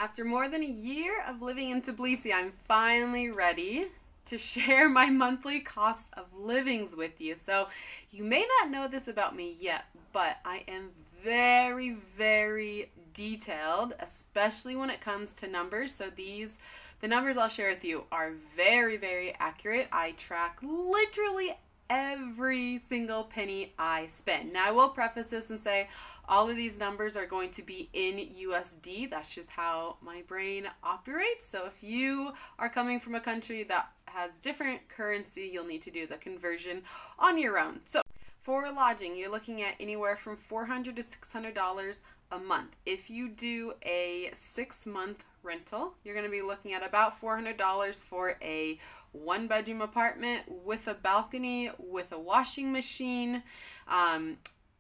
After more than a year of living in Tbilisi, I'm finally ready to share my monthly cost of livings with you. So, you may not know this about me yet, but I am very, very detailed, especially when it comes to numbers. So, the numbers I'll share with you are very, very accurate. I track literally every single penny I spend. Now, I will preface this and say all of these numbers are going to be in USD. That's just how my brain operates. So if you are coming from a country that has different currency, you'll need to do the conversion on your own. So for lodging, you're looking at anywhere from $400 to $600 a month. If you do a 6-month rental, you're going to be looking at about $400 for a 1-bedroom apartment with a balcony, with a washing machine.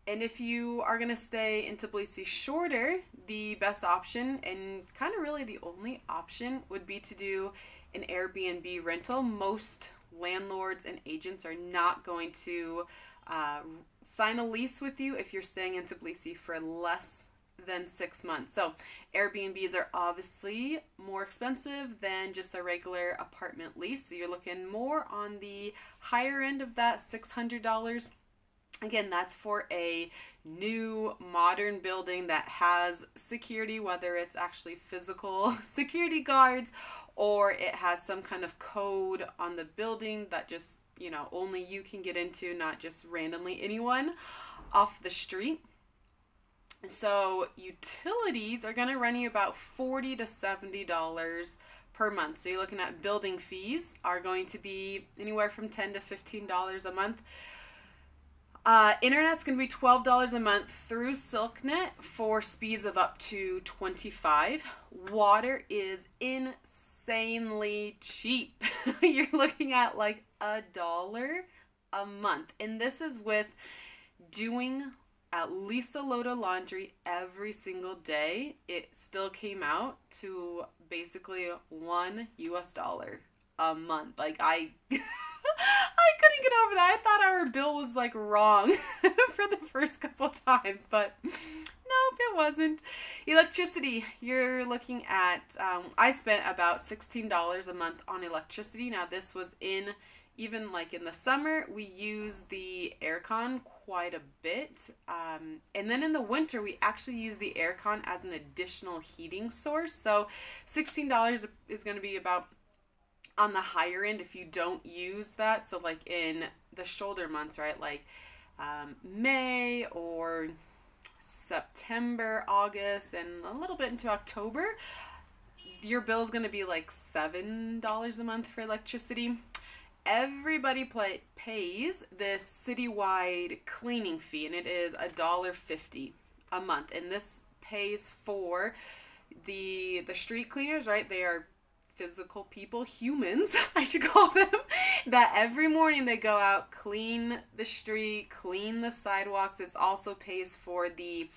And if you are going to stay in Tbilisi shorter, the best option, and kind of really the only option, would be to do an Airbnb rental. Most landlords and agents are not going to sign a lease with you if you're staying in Tbilisi for less than 6 months. So Airbnbs are obviously more expensive than just a regular apartment lease. So you're looking more on the higher end of that $600. Again, that's for a new modern building that has security, whether it's actually physical security guards or it has some kind of code on the building that just, only you can get into, not just randomly anyone off the street. So utilities are going to run you about $40 to $70 per month. So you're looking at building fees are going to be anywhere from $10 to $15 a month. Internet's going to be $12 a month through SilkNet for speeds of up to 25. Water is insanely cheap. You're looking at like $1 a month. And this is with doing at least a load of laundry every single day. It still came out to basically $1 a month. Like I couldn't get over that. I thought our bill was like wrong for the first couple times, but nope, it wasn't. Electricity, you're looking at, I spent about $16 a month on electricity. Now this was even like in the summer, we use the aircon quite a bit. And then in the winter, we actually use the aircon as an additional heating source. So $16 is going to be about on the higher end if you don't use that. So like in the shoulder months, right? Like May or September, August, and a little bit into October, your bill is going to be like $7 a month for electricity. Everybody pays this citywide cleaning fee, and it is $1.50 a month. And this pays for the street cleaners, right? They are physical people, humans, I should call them, that every morning they go out, clean the street, clean the sidewalks. It also pays for the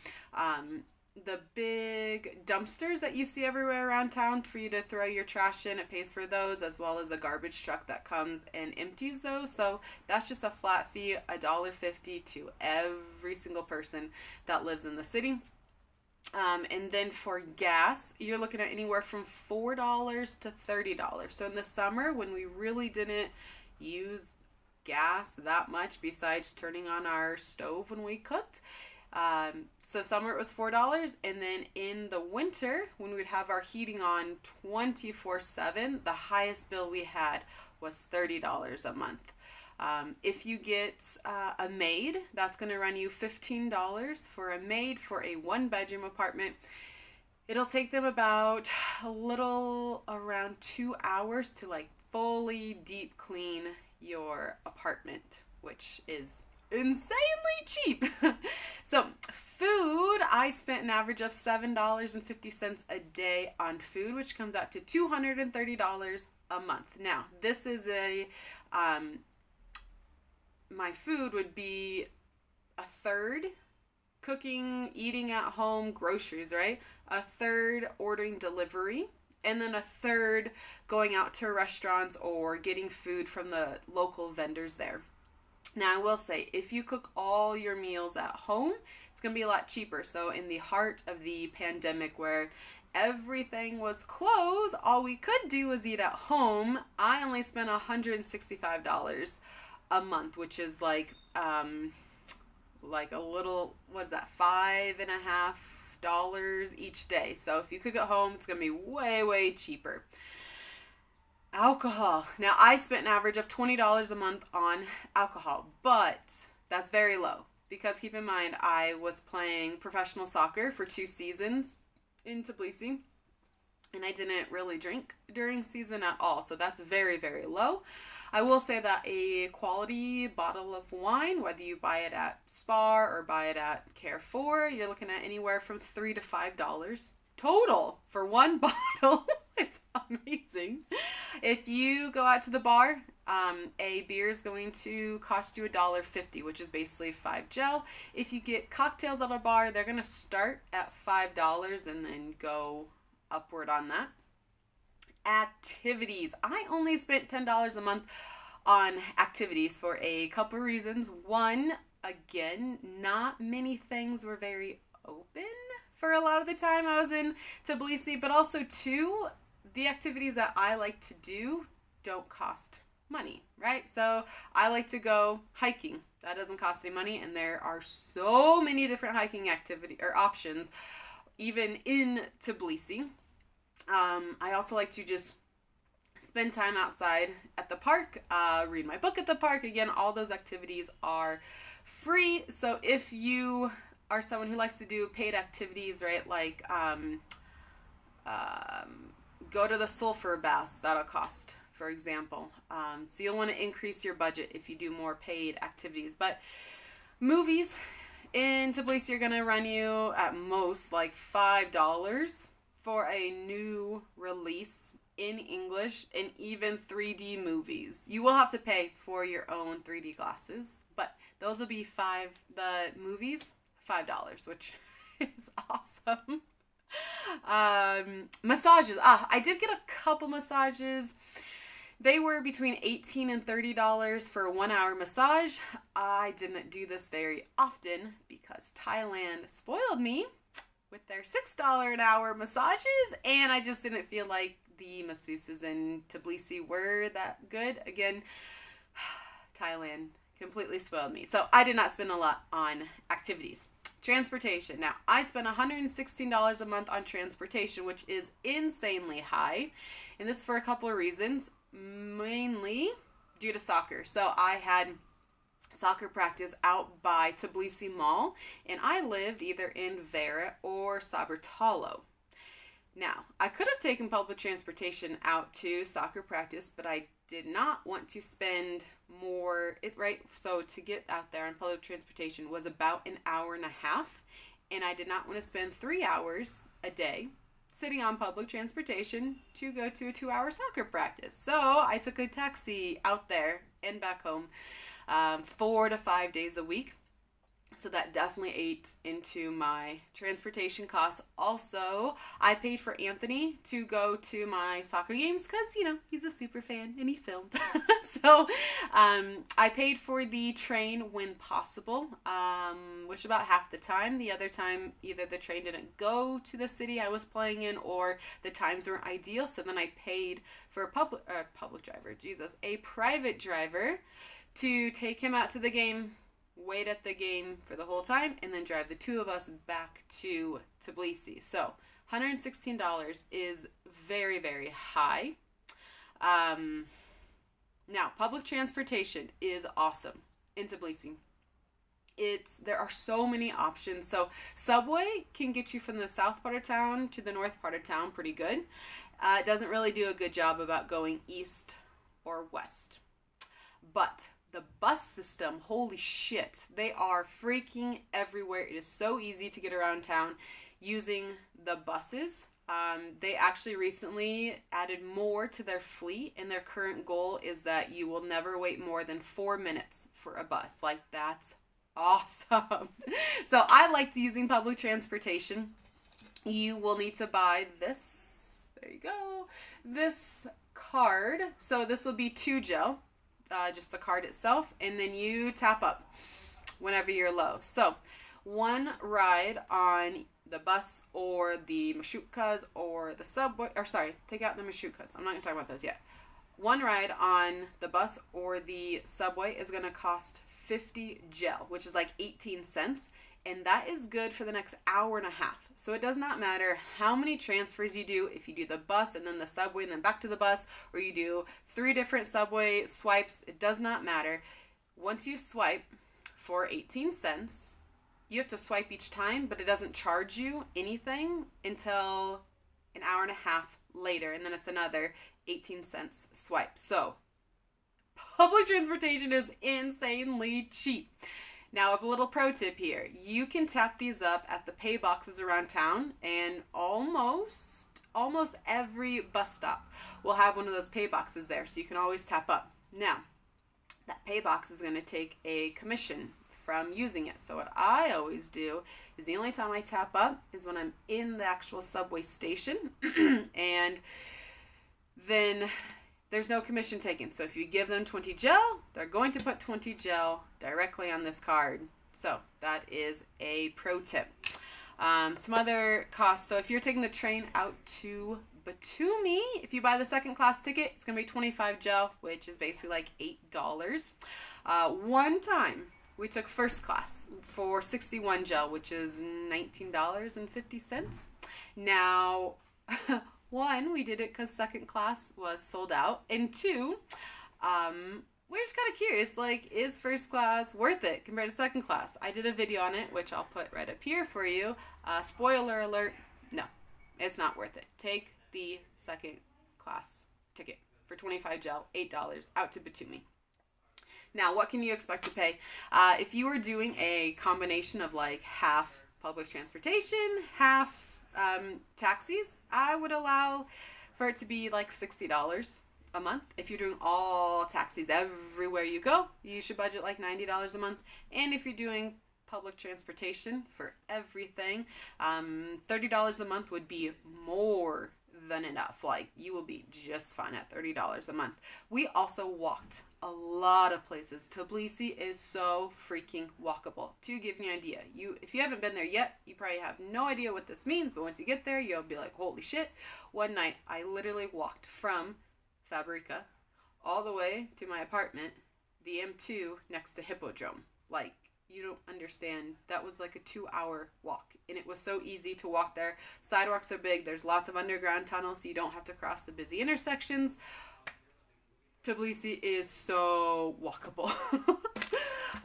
big dumpsters that you see everywhere around town for you to throw your trash in. It pays for those, as well as a garbage truck that comes and empties those. So that's just a flat fee, $1.50 to every single person that lives in the city. And then for gas, you're looking at anywhere from $4 to $30. So in the summer, when we really didn't use gas that much besides turning on our stove when we cooked, so summer it was $4, and then in the winter, when we'd have our heating on 24/7, the highest bill we had was $30 a month. If you get a maid, that's going to run you $15 for a maid for a 1-bedroom apartment. It'll take them about a little around 2 hours to like fully deep clean your apartment, which is insanely cheap. So food, I spent an average of $7.50 a day on food, which comes out to $230 a month. Now, this is my food would be a third cooking, eating at home, groceries, right? A third ordering delivery, and then a third going out to restaurants or getting food from the local vendors there. Now, I will say, if you cook all your meals at home, it's going to be a lot cheaper. So in the heart of the pandemic where everything was closed, all we could do was eat at home. I only spent $165 a month, which is like a little, what is that, $5.50 each day. So if you cook at home, it's gonna be way, way cheaper. Alcohol. Now, I spent an average of $20 a month on alcohol, but that's very low because keep in mind, I was playing professional soccer for 2 seasons in Tbilisi, and I didn't really drink during season at all, so that's very, very low. I will say that a quality bottle of wine, whether you buy it at Spar or buy it at Carrefour, you're looking at anywhere from $3 to $5 total for one bottle. It's amazing. If you go out to the bar, a beer is going to cost you $1.50, which is basically 5 gel. If you get cocktails at a bar, they're going to start at $5 and then go upward on that. Activities. I only spent $10 a month on activities for a couple reasons. One, again, not many things were very open for a lot of the time I was in Tbilisi, but also 2, the activities that I like to do don't cost money, right? So I like to go hiking. That doesn't cost any money, and there are so many different hiking activity or options even in Tbilisi. I also like to just spend time outside at the park, read my book at the park. Again, all those activities are free. So if you are someone who likes to do paid activities, right, like go to the sulfur baths, that'll cost, for example. So you'll want to increase your budget if you do more paid activities. But movies in Tbilisi are going to run you at most like $5 for a new release in English, and even 3D movies. You will have to pay for your own 3D glasses, but those will be the movies, $5, which is awesome. Massages. I did get a couple massages. They were between $18 and $30 for a 1-hour massage. I didn't do this very often because Thailand spoiled me with their $6 an hour massages, and I just didn't feel like the masseuses in Tbilisi were that good. Again, Thailand completely spoiled me. So I did not spend a lot on activities. Transportation. Now, I spent $116 a month on transportation, which is insanely high. And this for a couple of reasons, mainly due to soccer. So I had soccer practice out by Tbilisi Mall, and I lived either in Vera or Sabertalo. Now, I could have taken public transportation out to soccer practice, but I did not want to spend more, right? So to get out there on public transportation was about an hour and a half, and I did not want to spend 3 hours a day sitting on public transportation to go to a 2-hour soccer practice. So I took a taxi out there and back home 4 to 5 days a week. So that definitely ate into my transportation costs. Also, I paid for Anthony to go to my soccer games because, he's a super fan and he filmed. So I paid for the train when possible, which about half the time. The other time, either the train didn't go to the city I was playing in or the times weren't ideal. So then I paid for a private driver to take him out to the game, wait at the game for the whole time, and then drive the 2 of us back to Tbilisi. So $116 is very, very high. Now, public transportation is awesome in Tbilisi. There are so many options. So subway can get you from the south part of town to the north part of town pretty good. It doesn't really do a good job about going east or west. But the bus system, holy shit, they are freaking everywhere. It is so easy to get around town using the buses. They actually recently added more to their fleet, and their current goal is that you will never wait more than 4 minutes for a bus. Like, that's awesome. So I liked using public transportation. You will need to buy this, there you go, this card. So this will be 2 gel. Just the card itself, and then you tap up whenever you're low. So 1 ride on the bus or the marshutkas or the subway, or sorry, take out the marshutkas. I'm not going to talk about those yet. One ride on the bus or the subway is going to cost 50 gel, which is like 18 cents. And that is good for the next hour and a half. So it does not matter how many transfers you do. If you do the bus and then the subway and then back to the bus, or you do 3 different subway swipes, it does not matter. Once you swipe for 18 cents, you have to swipe each time, but it doesn't charge you anything until an hour and a half later. And then it's another 18 cents swipe. So public transportation is insanely cheap. Now, a little pro tip here. You can tap these up at the pay boxes around town, and almost every bus stop will have one of those pay boxes there, so you can always tap up. Now, that pay box is going to take a commission from using it. So what I always do is the only time I tap up is when I'm in the actual subway station, and then there's no commission taken. So if you give them 20 gel, they're going to put 20 gel directly on this card. So that is a pro tip. Some other costs. So if you're taking the train out to Batumi, if you buy the second class ticket, it's going to be 25 gel, which is basically like $8. One time we took first class for 61 gel, which is $19.50. Now, one, we did it because second class was sold out. And two, we're just kind of curious, like, is first class worth it compared to second class? I did a video on it, which I'll put right up here for you. Spoiler alert, no, it's not worth it. Take the second class ticket for 25 gel, $8, out to Batumi. Now, what can you expect to pay? If you were doing a combination of like half public transportation, half taxis, I would allow for it to be like $60 a month. If you're doing all taxis everywhere you go, you should budget like $90 a month. And if you're doing public transportation for everything, $30 a month would be more than enough. Like, you will be just fine at $30 a month. We also walked a lot of places. Tbilisi is so freaking walkable. To give you an idea, if you haven't been there yet, you probably have no idea what this means, but once you get there, you'll be like, holy shit. One night, I literally walked from Fabrica all the way to my apartment, the M2 next to Hippodrome. Like, you don't understand. That was like a 2-hour walk, and it was so easy to walk there. Sidewalks are big. There's lots of underground tunnels, so you don't have to cross the busy intersections. Tbilisi is so walkable.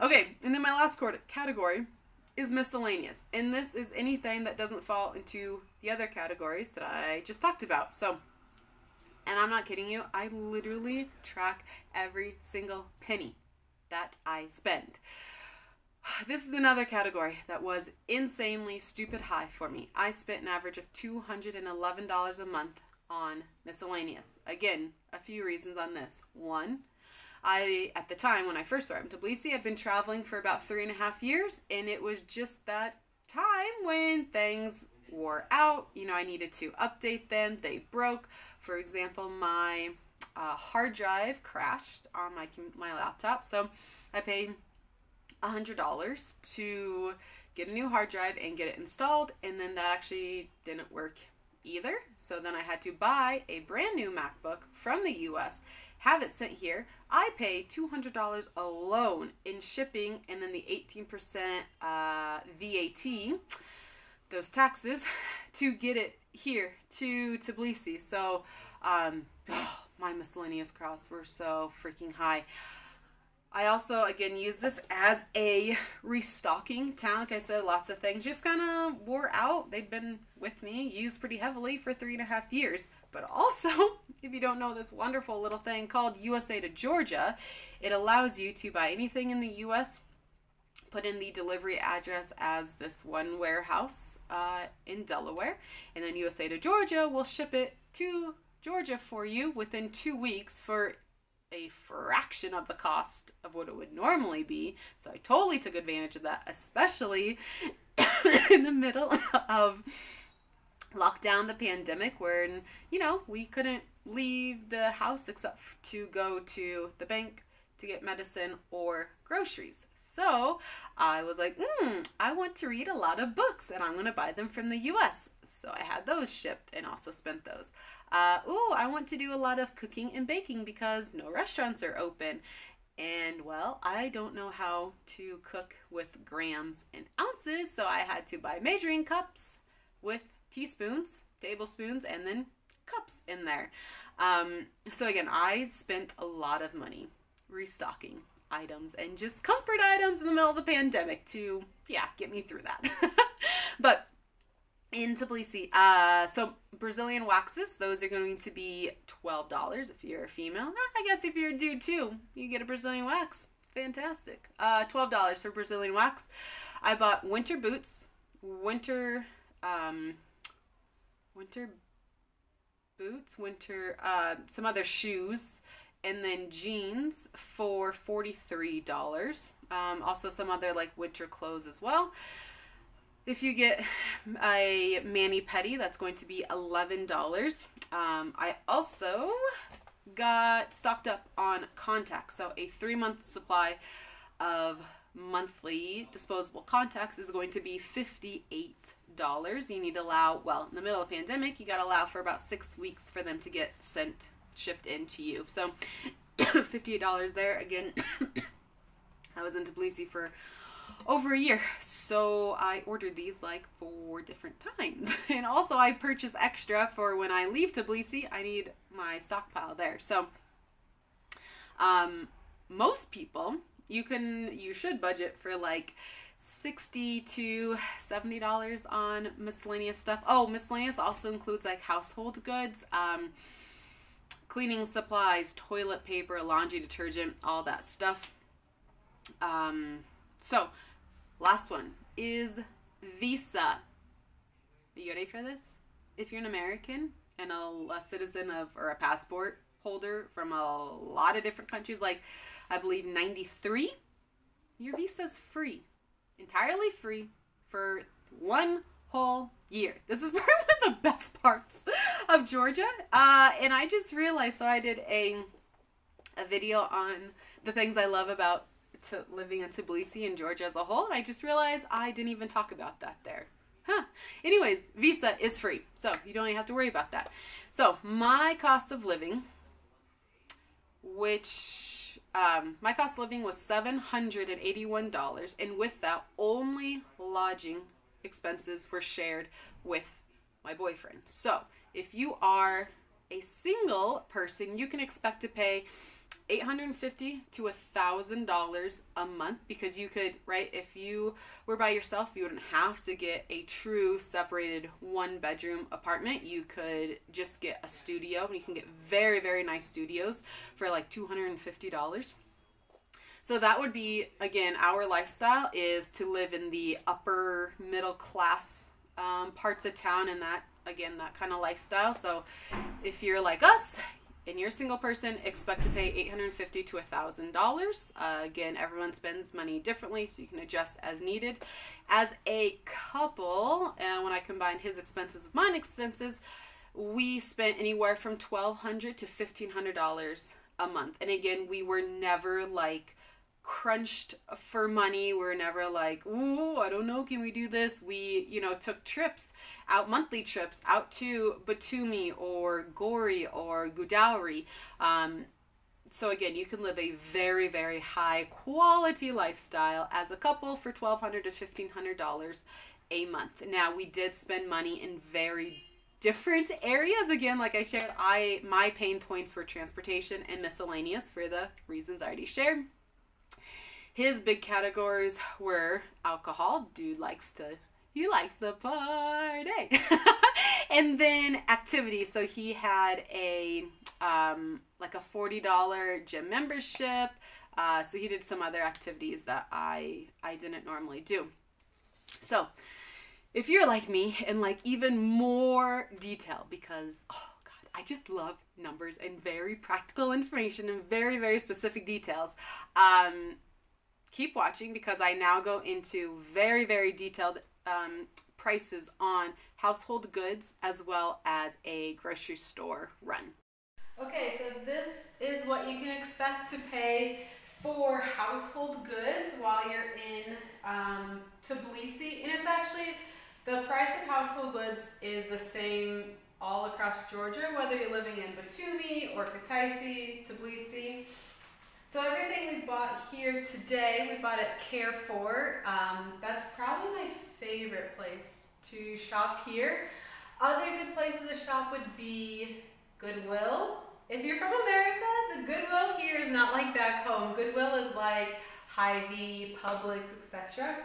Okay, and then my last category is miscellaneous, and this is anything that doesn't fall into the other categories that I just talked about. So, and I'm not kidding you, I literally track every single penny that I spend. This is another category that was insanely stupid high for me. I spent an average of $211 a month on miscellaneous. Again, a few reasons on this. One, at the time when I first started in Tbilisi, I'd been traveling for about 3.5 years, and it was just that time when things wore out. You know, I needed to update them. They broke. For example, my hard drive crashed on my laptop, so I paid $100 to get a new hard drive and get it installed, and then that actually didn't work either. So then I had to buy a brand new MacBook from the US, have it sent here. I pay $200 alone in shipping, and then the 18% VAT, those taxes, to get it here to Tbilisi. So my miscellaneous costs were so freaking high. I also, again, use this as a restocking town. Like I said, lots of things just kind of wore out. They've been with me, used pretty heavily for 3.5 years. But also, if you don't know this wonderful little thing called USA to Georgia, it allows you to buy anything in the U.S., put in the delivery address as this one warehouse in Delaware, and then USA to Georgia will ship it to Georgia for you within 2 weeks for a fraction of the cost of what it would normally be. So I totally took advantage of that, especially in the middle of lockdown, the pandemic, where, you know, we couldn't leave the house except to go to the bank, to get medicine or groceries. So I was like, I want to read a lot of books and I'm going to buy them from the US. So I had those shipped and also spent those. I want to do a lot of cooking and baking because no restaurants are open. And well, I don't know how to cook with grams and ounces, so I had to buy measuring cups with teaspoons, tablespoons, and then cups in there. So again, I spent a lot of money restocking items and just comfort items in the middle of the pandemic to, get me through that. But in Tbilisi, so Brazilian waxes, those are going to be $12 if you're a female. I guess if you're a dude too, you get a Brazilian wax. Fantastic. $12 for Brazilian wax. I bought winter boots, some other shoes, and then jeans for $43. Also some other like winter clothes as well. If you get a mani-pedi, that's going to be $11. I also got stocked up on contacts. So a 3-month supply of monthly disposable contacts is going to be $58. You need to allow, in the middle of the pandemic, you got to allow for about 6 weeks for them to get shipped in to you. So $58 there. Again, I was in Tbilisi for over a year, so I ordered these like 4 different times. And also I purchased extra for when I leave Tbilisi. I need my stockpile there. So most people, you should budget for like $60 to $70 on miscellaneous stuff. Miscellaneous also includes like household goods, cleaning supplies, toilet paper, laundry detergent, all that stuff. So, last one is visa. Are you ready for this? If you're an American and a citizen or a passport holder from a lot of different countries, like I believe 93, your visa's free. Entirely free for 1 whole year. This is probably one of the best parts of Georgia. And I just realized, so I did a video on the things I love about living in Tbilisi and Georgia as a whole, and I just realized I didn't even talk about that there. Anyways, visa is free, so you don't even have to worry about that. So my cost of living, my cost of living was $781, and with that, only lodging expenses were shared with my boyfriend. So if you are a single person, you can expect to pay $850 to $1,000 a month, because you could, if you were by yourself, you wouldn't have to get a true separated 1-bedroom apartment. You could just get a studio, and you can get very, very nice studios for like $250. So that would be, again, our lifestyle is to live in the upper middle class parts of town, and that kind of lifestyle. So if you're like us, and you're a single person, expect to pay $850 to $1,000. Again, everyone spends money differently, so you can adjust as needed. As a couple, and when I combined his expenses with mine expenses, we spent anywhere from $1,200 to $1,500 a month. And again, we were never like crunched for money. We're never like, ooh, I don't know, can we do this? We, took monthly trips out to Batumi or Gori or Gudauri. So again, you can live a very, very high quality lifestyle as a couple for $1,200 to $1,500 a month. Now, we did spend money in very different areas. Again, like I shared, my pain points were transportation and miscellaneous for the reasons I already shared. His big categories were alcohol. Dude likes the party. And then activities. So he had a $40 gym membership. So he did some other activities that I didn't normally do. So if you're like me and like even more detail, because I just love numbers and very practical information and very, very specific details. Keep watching, because I now go into very, very detailed prices on household goods as well as a grocery store run. Okay, so this is what you can expect to pay for household goods while you're in Tbilisi. And it's actually, the price of household goods is the same all across Georgia, whether you're living in Batumi or Kutaisi, Tbilisi. So everything we bought here today, we bought at Carrefour. That's probably my favorite place to shop here. Other good places to shop would be Goodwill. If you're from America, the Goodwill here is not like back home. Goodwill is like Hy-Vee, Publix, etc.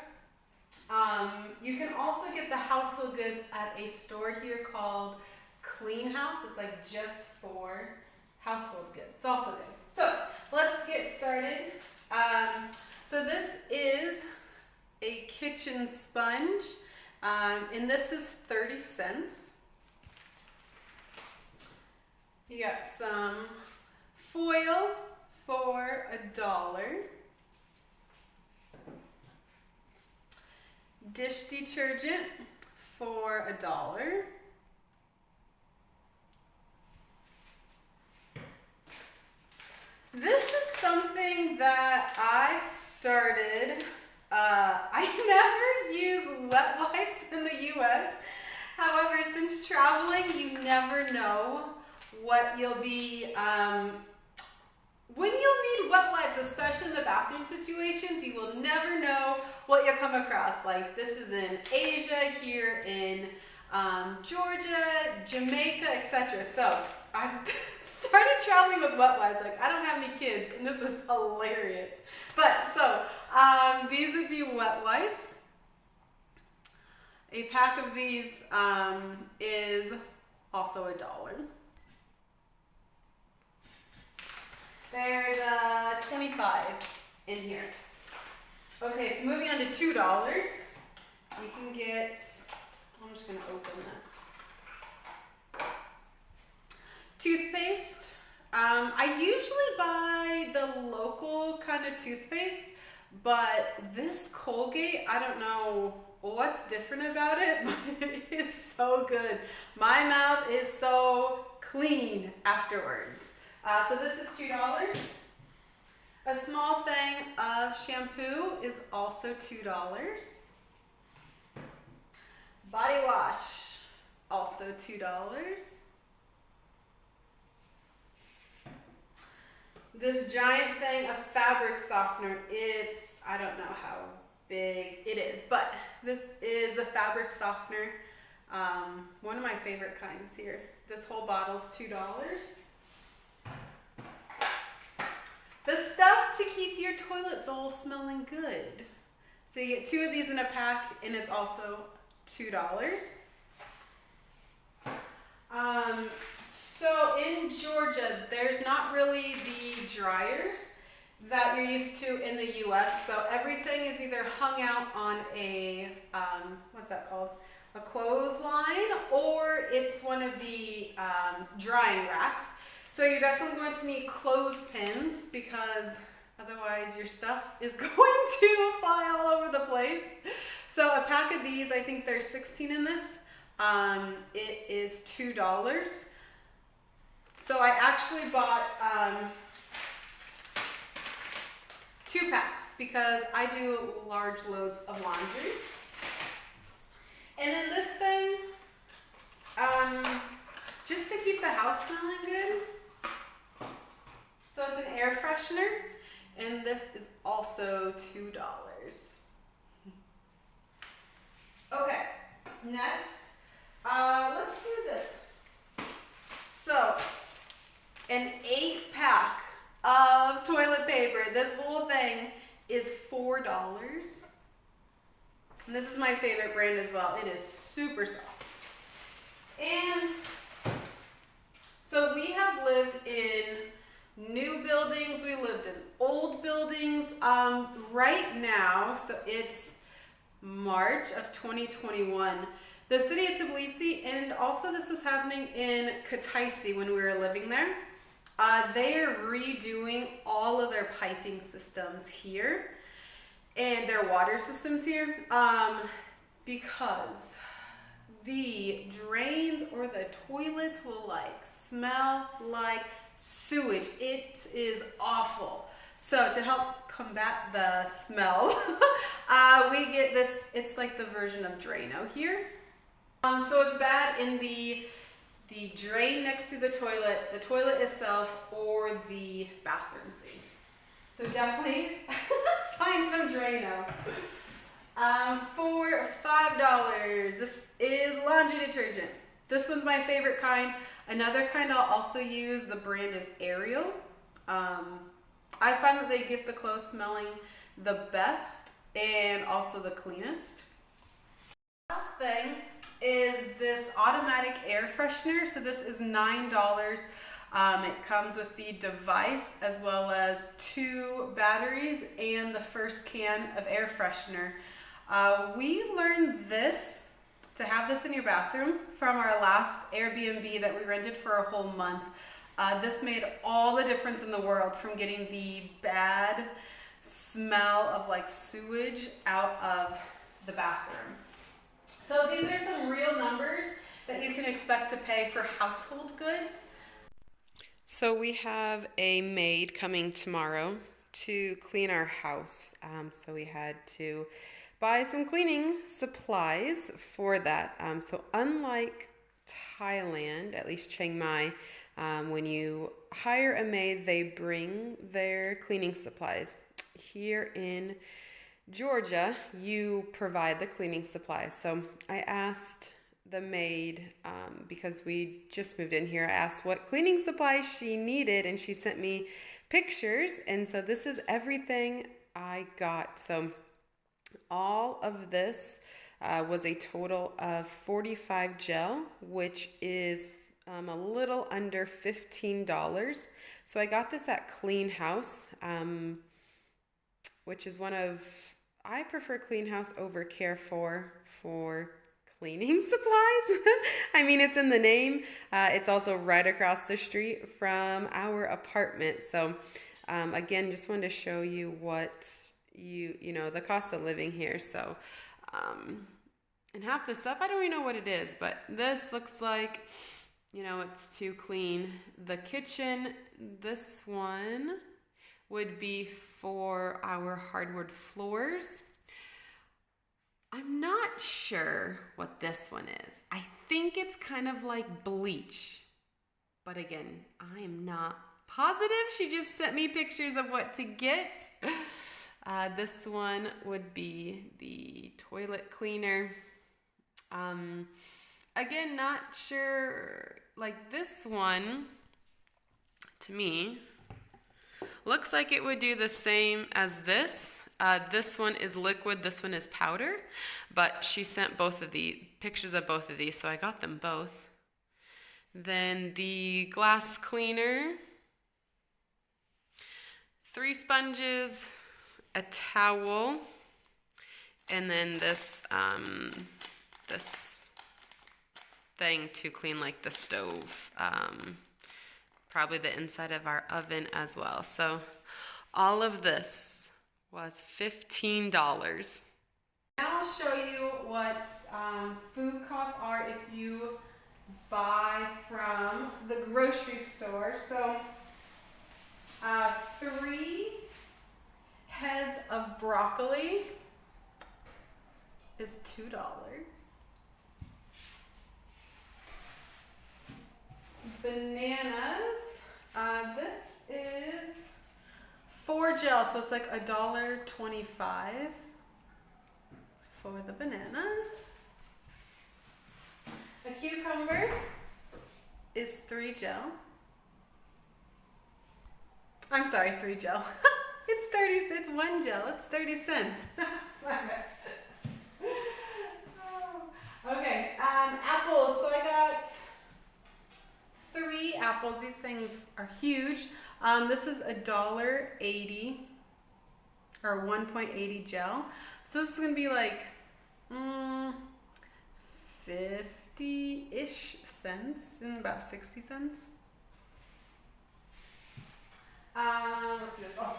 You can also get the household goods at a store here called Clean House. It's like just for household goods. It's also good. So let's get started. So this is a kitchen sponge, and this is 30 cents. You got some foil for $1. Dish detergent for $1. This is something that I've started. I never use wet wipes in the US. However, since traveling, you never know what you'll be, when you'll need wet wipes, especially in the bathroom situations. You will never know what you'll come across. Like this is in Asia, here in Georgia, Jamaica, etc. So I've started traveling with wet wipes. Like I don't have any kids, and this is hilarious. But so these would be wet wipes. A pack of these is also $1. There's 25 in here. Okay, so moving on to $2. You can get, I'm just going to open this. Toothpaste. I usually buy the local kind of toothpaste, but this Colgate, I don't know what's different about it, but it is so good. My mouth is so clean afterwards. So this is $2. A small thing of shampoo is also $2. Body wash, also $2. This giant thing of fabric softener, it's, I don't know how big it is, but this is a fabric softener. One of my favorite kinds here. This whole bottle's $2. The stuff to keep your toilet bowl smelling good. So you get 2 of these in a pack, and it's also $2. So in Georgia, there's not really the dryers that you're used to in the US. So everything is either hung out on a, what's that called? A clothesline, or it's one of the drying racks. So you're definitely going to need clothespins because otherwise your stuff is going to fly all over the place. So a pack of these, I think there's 16 in this. It is $2. So I actually bought 2 packs because I do large loads of laundry. And then this thing, just to keep the house smelling good. So it's an air freshener, and this is also $2. Okay, next, let's do this. So, an 8-pack of toilet paper. This whole thing is $4. And this is my favorite brand as well. It is super soft. And so we have lived in new buildings, we lived in old buildings. Right now, so it's March of 2021, the city of Tbilisi, and also this was happening in Kutaisi when we were living there, they are redoing all of their piping systems here and their water systems here, because the drains or the toilets will like smell like sewage. It is awful. So to help combat the smell, we get this, it's like the version of Drano here. So it's bad in the drain next to the toilet itself, or the bathroom sink. So definitely find some Drano. For $5, this is laundry detergent. This one's my favorite kind. Another kind I'll also use, the brand is Ariel. I find that they get the clothes smelling the best and also the cleanest. Last thing is this automatic air freshener. So this is $9. It comes with the device as well as 2 batteries and the first can of air freshener. We learned this, to have this in your bathroom, from our last Airbnb that we rented for a whole month. This made all the difference in the world, from getting the bad smell of like sewage out of the bathroom. So these are some real numbers that you can expect to pay for household goods. So we have a maid coming tomorrow to clean our house. So we had to buy some cleaning supplies for that. So unlike Thailand, at least Chiang Mai, when you hire a maid, they bring their cleaning supplies. Here in Georgia, you provide the cleaning supplies. So I asked the maid, because we just moved in here, I asked what cleaning supplies she needed, and she sent me pictures. And so this is everything I got. So all of this was a total of 45 gel, which is a little under $15. So I got this at Clean House, which is I prefer Clean House over Care for cleaning supplies. I mean, it's in the name. It's also right across the street from our apartment. So again, just wanted to show you what the cost of living here. So and half the stuff, I don't even know what it is, but this looks like, it's to clean the kitchen. This one would be for our hardwood floors. I'm not sure what this one is. I think it's kind of like bleach, but again, I am not positive. She just sent me pictures of what to get. This one would be the toilet cleaner. Again, not sure. Like this one, to me, looks like it would do the same as this. This one is liquid, this one is powder, but she sent both of the pictures of both of these, so I got them both. Then the glass cleaner, 3 sponges, a towel, and then this thing to clean like the stove, probably the inside of our oven as well. So all of this was $15. Now I'll show you what food costs are if you buy from the grocery store. So 3 heads of broccoli is $2. Bananas, this is 4 gel, so it's like $1.25 for the bananas. A cucumber is 3 gel. I'm sorry, 3 gel. It's 1 gel, it's 30 cents. Okay, apples, so I got 3 apples. These things are huge. This is $1.80 or 1.80 gel. So this is gonna be like 50-ish cents, and about 60 cents. What's this? Oh,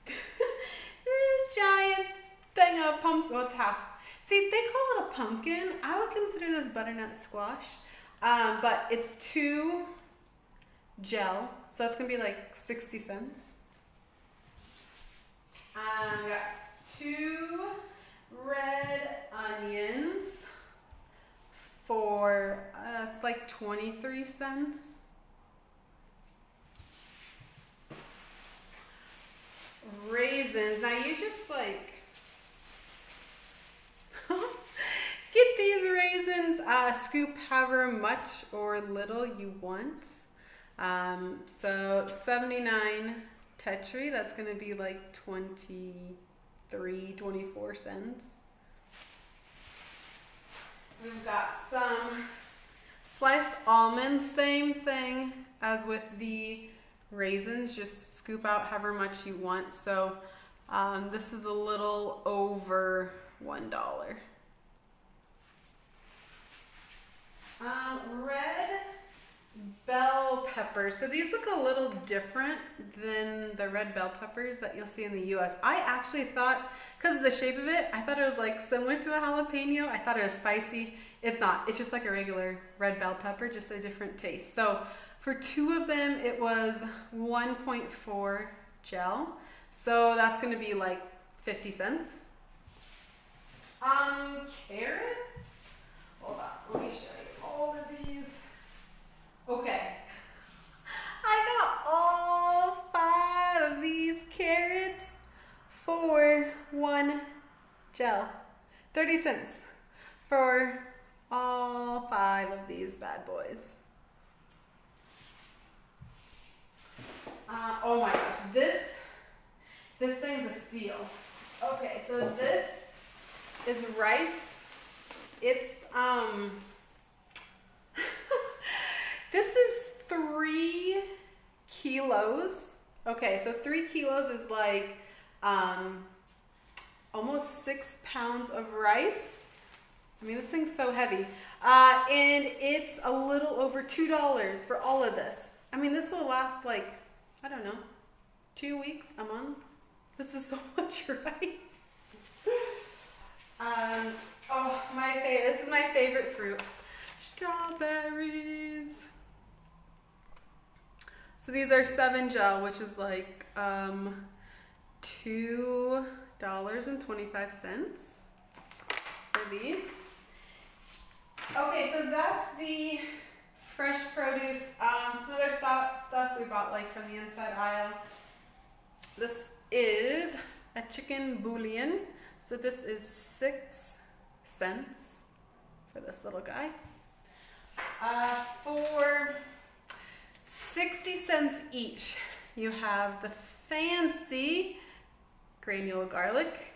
this giant thing of pumpkin. Well, it's half. See, they call it a pumpkin. I would consider this butternut squash. But it's 2 gel, so that's gonna be like 60 cents. We got 2 red onions for, it's like 23 cents. Raisins. Now you just like get these raisins, scoop however much or little you want. So 79 Tetri, that's going to be like 24 cents. We've got some sliced almonds, same thing as with the raisins, just scoop out however much you want. So this is a little over $1. Red bell peppers. So these look a little different than the red bell peppers that you'll see in the US. I actually thought, because of the shape of it, I thought it was like similar to a jalapeno. I thought it was spicy. It's not. It's just like a regular red bell pepper, just a different taste. So for 2 of them, it was 1.4 gel. So that's going to be like 50 cents. Carrots. Hold on. Let me show you all of these. Okay. I got all 5 of these carrots for 1 gel. 30 cents for all 5 of these bad boys. Oh my gosh, this thing's a steal. Okay, so this is rice. It's this is 3 kilos. Okay, so 3 kilos is like almost 6 pounds of rice. I mean, this thing's so heavy. And it's a little over $2 for all of this. I mean, this will last like, I don't know, 2 weeks, a month. This is so much rice. Oh, my favorite. This is my favorite fruit. Strawberries. So these are 7 gel, which is like $2.25 for these. Okay, so that's the fresh produce. Some other stuff we bought like from the inside aisle. This is a chicken bouillon. So this is 6 cents for this little guy. For 60 cents each, you have the fancy granule garlic,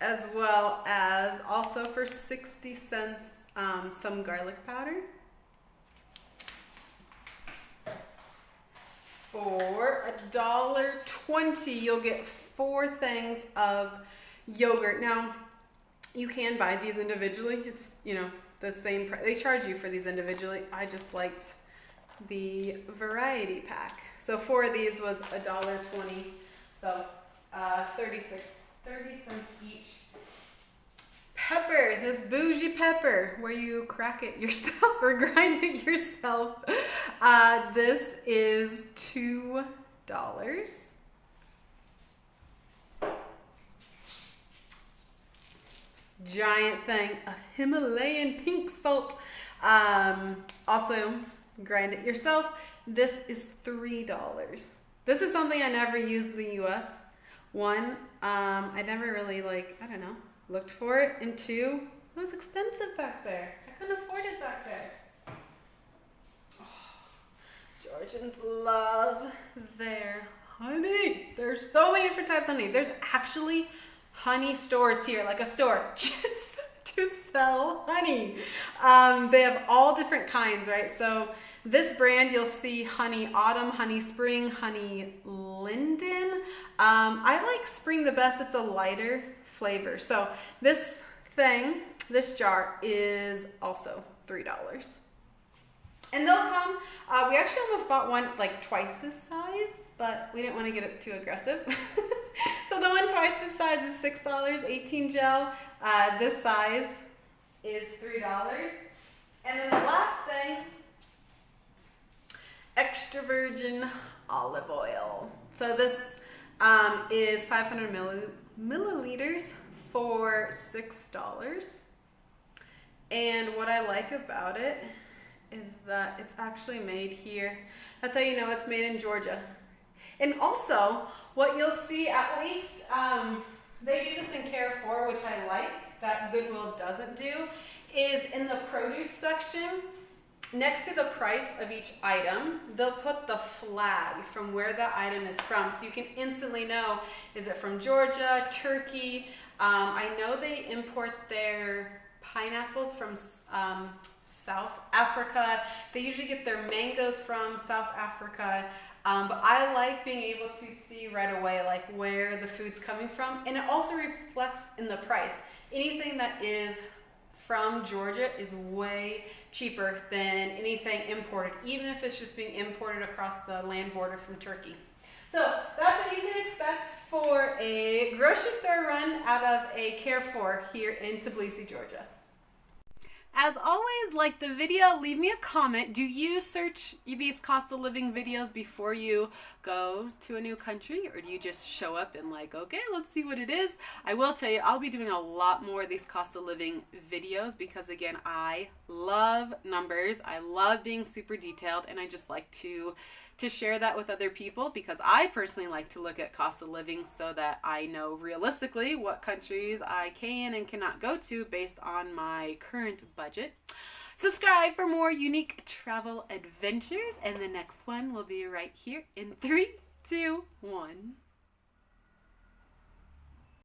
as well as also for 60 cents some garlic powder. For $1.20, you'll get 4 things of yogurt. Now, you can buy these individually. It's, you know, the same price. They charge you for these individually. I just liked the variety pack. So 4 of these was $1.20. So 30 cents each. Pepper, this bougie pepper, where you crack it yourself or grind it yourself. This is $2. Giant thing of Himalayan pink salt. Also, grind it yourself. This is $3. This is something I never used in the US. 1, I never really looked for it. And 2, it was expensive back there. I couldn't afford it back there. Oh, Georgians love their honey. There's so many different types of honey. There's actually honey stores here, like a store just to sell honey. They have all different kinds, right? So this brand, you'll see honey autumn, honey spring, honey linden. I like spring the best. It's a lighter flavor. So this jar is also $3. And they'll come, we actually almost bought one like twice this size, but we didn't want to get it too aggressive. So the one twice this size is $6, 18 gel. This size is $3. And then the last thing, extra virgin olive oil. So this is 500 milliliters for $6. And what I like about it is that it's actually made here. That's how you know it's made in Georgia. And also, what you'll see, at least they do this in Carrefour, which I like, that Goodwill doesn't do, is in the produce section, next to the price of each item, they'll put the flag from where the item is from. So you can instantly know, is it from Georgia, Turkey? I know they import their pineapples from South Africa. They usually get their mangoes from South Africa. But I like being able to see right away like where the food's coming from, and it also reflects in the price. Anything that is from Georgia is way cheaper than anything imported, even if it's just being imported across the land border from Turkey. So that's what you can expect for a grocery store run out of a Carrefour here in Tbilisi, Georgia. As always, like the video, leave me a comment. Do you search these cost of living videos before you go to a new country, or do you just show up and like, okay, let's see what it is? I will tell you, I'll be doing a lot more of these cost of living videos because, again, I love numbers. I love being super detailed, and I just like to share that with other people because I personally like to look at cost of living so that I know realistically what countries I can and cannot go to based on my current budget. Subscribe for more unique travel adventures, and the next one will be right here in 3, 2, 1.